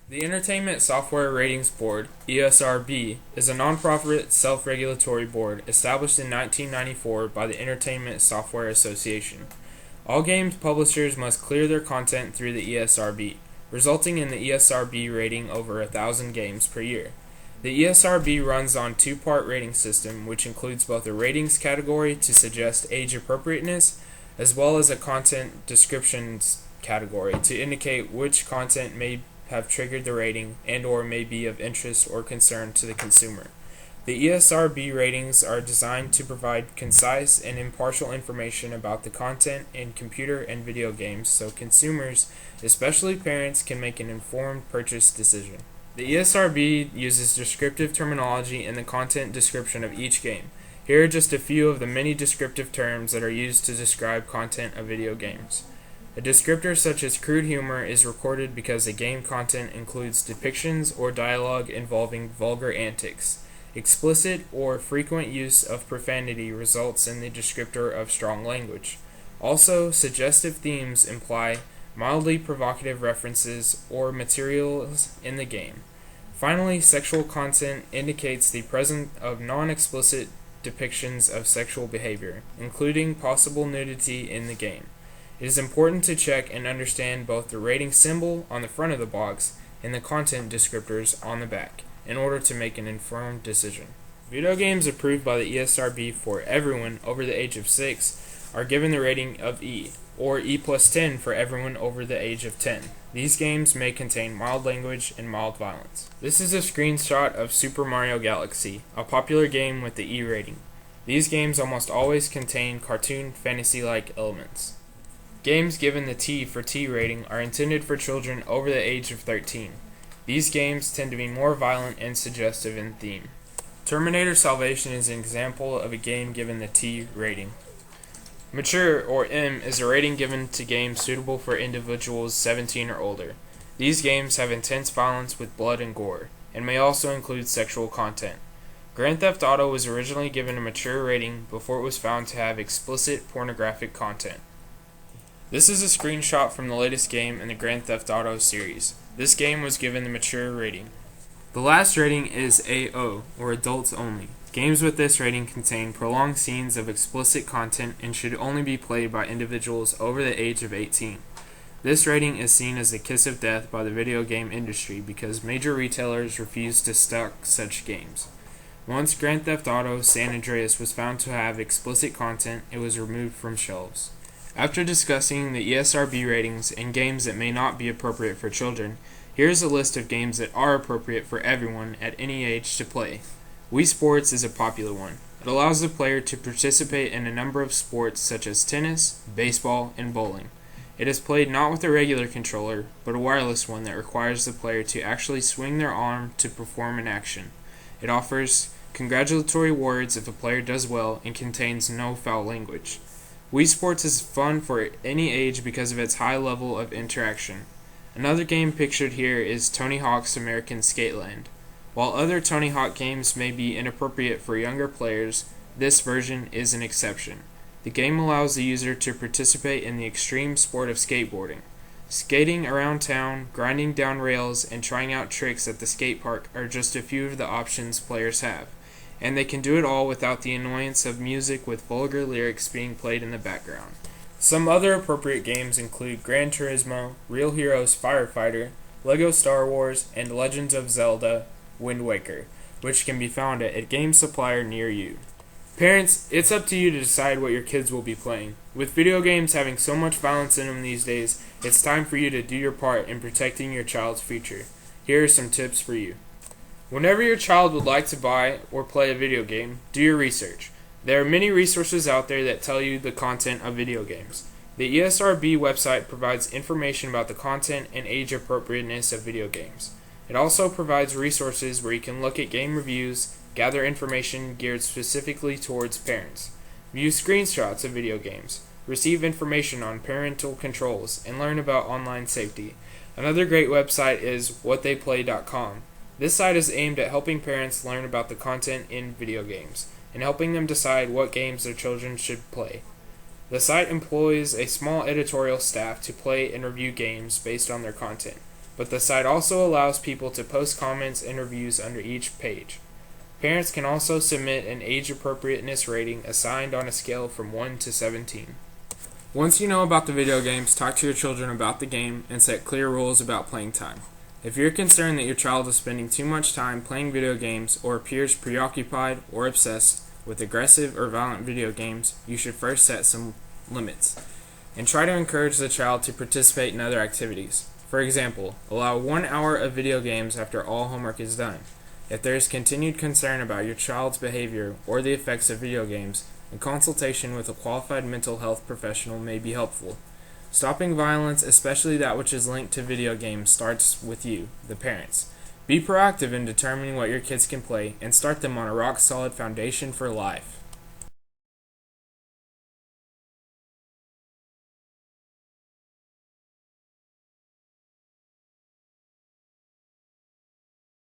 The Entertainment Software Ratings Board, ESRB, is a nonprofit self-regulatory board established in 1994 by the Entertainment Software Association. All games publishers must clear their content through the ESRB, resulting in the ESRB rating over 1,000 games per year. The ESRB runs on a two-part rating system, which includes both a ratings category to suggest age appropriateness, as well as a content descriptions category to indicate which content may have triggered the rating and or may be of interest or concern to the consumer. The ESRB ratings are designed to provide concise and impartial information about the content in computer and video games so consumers, especially parents, can make an informed purchase decision. The ESRB uses descriptive terminology in the content description of each game. Here are just a few of the many descriptive terms that are used to describe content of video games. A descriptor such as crude humor is recorded because the game content includes depictions or dialogue involving vulgar antics. Explicit or frequent use of profanity results in the descriptor of strong language. Also, suggestive themes imply mildly provocative references or materials in the game. Finally, sexual content indicates the presence of non-explicit depictions of sexual behavior, including possible nudity in the game. It is important to check and understand both the rating symbol on the front of the box and the content descriptors on the back in order to make an informed decision. Video games approved by the ESRB for everyone over the age of 6 are given the rating of E, or E plus 10 for everyone over the age of 10. These games may contain mild language and mild violence. This is a screenshot of Super Mario Galaxy, a popular game with the E rating. These games almost always contain cartoon, fantasy-like elements. Games given the T for T rating are intended for children over the age of 13. These games tend to be more violent and suggestive in theme. Terminator Salvation is an example of a game given the T rating. Mature, or M, is a rating given to games suitable for individuals 17 or older. These games have intense violence with blood and gore, and may also include sexual content. Grand Theft Auto was originally given a mature rating before it was found to have explicit pornographic content. This is a screenshot from the latest game in the Grand Theft Auto series. This game was given the mature rating. The last rating is AO, or adults only. Games with this rating contain prolonged scenes of explicit content and should only be played by individuals over the age of 18. This rating is seen as the kiss of death by the video game industry because major retailers refuse to stock such games. Once Grand Theft Auto San Andreas was found to have explicit content, it was removed from shelves. After discussing the ESRB ratings and games that may not be appropriate for children, here is a list of games that are appropriate for everyone at any age to play. Wii Sports is a popular one. It allows the player to participate in a number of sports such as tennis, baseball, and bowling. It is played not with a regular controller, but a wireless one that requires the player to actually swing their arm to perform an action. It offers congratulatory words if a player does well and contains no foul language. Wii Sports is fun for any age because of its high level of interaction. Another game pictured here is Tony Hawk's American Skateland. While other Tony Hawk games may be inappropriate for younger players, this version is an exception. The game allows the user to participate in the extreme sport of skateboarding. Skating around town, grinding down rails, and trying out tricks at the skate park are just a few of the options players have. And they can do it all without the annoyance of music with vulgar lyrics being played in the background. Some other appropriate games include Gran Turismo, Real Heroes Firefighter, Lego Star Wars, and Legends of Zelda Wind Waker, which can be found at a game supplier near you. Parents, it's up to you to decide what your kids will be playing. With video games having so much violence in them these days, it's time for you to do your part in protecting your child's future. Here are some tips for you. Whenever your child would like to buy or play a video game, do your research. There are many resources out there that tell you the content of video games. The ESRB website provides information about the content and age appropriateness of video games. It also provides resources where you can look at game reviews, gather information geared specifically towards parents, view screenshots of video games, receive information on parental controls, and learn about online safety. Another great website is whattheyplay.com. This site is aimed at helping parents learn about the content in video games and helping them decide what games their children should play. The site employs a small editorial staff to play and review games based on their content. but the site also allows people to post comments and reviews under each page. Parents can also submit an age appropriateness rating assigned on a scale from 1 to 17. Once you know about the video games, talk to your children about the game and set clear rules about playing time. If you're concerned that your child is spending too much time playing video games or appears preoccupied or obsessed with aggressive or violent video games, you should first set some limits and try to encourage the child to participate in other activities. For example, allow 1 hour of video games after all homework is done. If there is continued concern about your child's behavior or the effects of video games, a consultation with a qualified mental health professional may be helpful. Stopping violence, especially that which is linked to video games, starts with you, the parents. Be proactive in determining what your kids can play and start them on a rock-solid foundation for life.